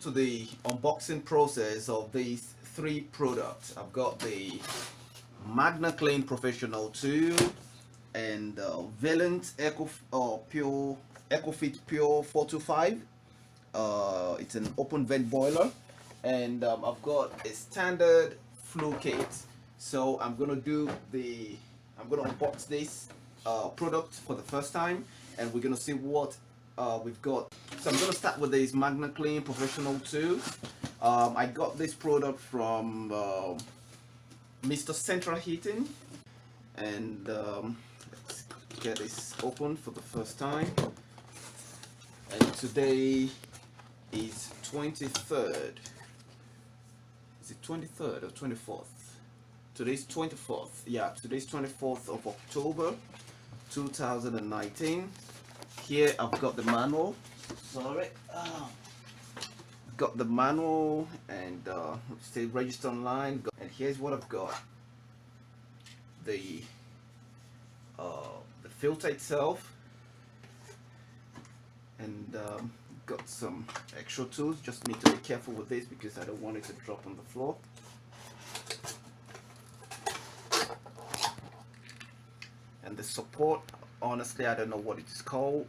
To the unboxing process of these three products. I've got the Magnaclean Professional 2 and Vaillant Pure EcoFit Pure 425. It's an open vent boiler, and I've got a standard flue kit. So I'm gonna unbox this product for the first time, and we're gonna see what we've got. So I'm gonna start with this Magnaclean Professional 2. I got this product from Mr. Central Heating, and let's get this open for the first time. And today is 23rd. Is it 23rd or 24th? Today's 24th. Yeah, today's 24th of October 2019. Here I've got the manual. Sorry. Got the manual and say register online. And here's what I've got. The filter itself, and got some extra tools. Just need to be careful with this because I don't want it to drop on the floor. And the support, honestly I don't know what it is called,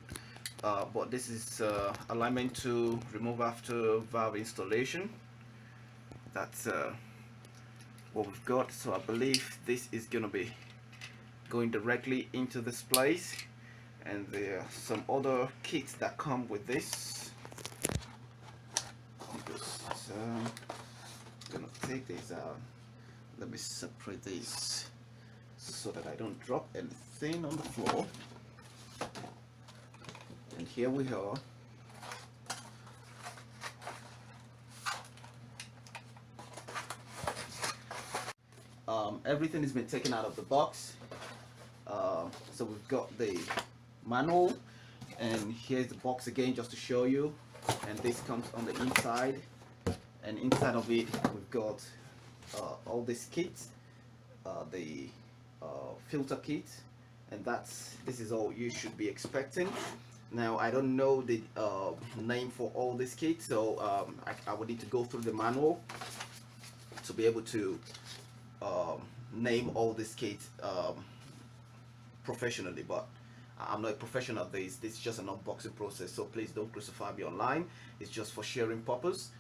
but this is alignment to remove after valve installation. That's what we've got. So I believe this is gonna be going directly into this place, and there are some other kits that come with this. So I'm gonna take these out. Let me separate these so that I don't drop anything on the floor. And here we are. Everything has been taken out of the box. So we've got the manual, and here's the box again just to show you. And this comes on the inside, and inside of it we've got all these kits, the filter kit, and this is all you should be expecting. Now I don't know the name for all these kits, so I would need to go through the manual to be able to name all these kits professionally, but I'm not a professional at this. This is just an unboxing process, so please don't crucify me online. It's just for sharing purpose.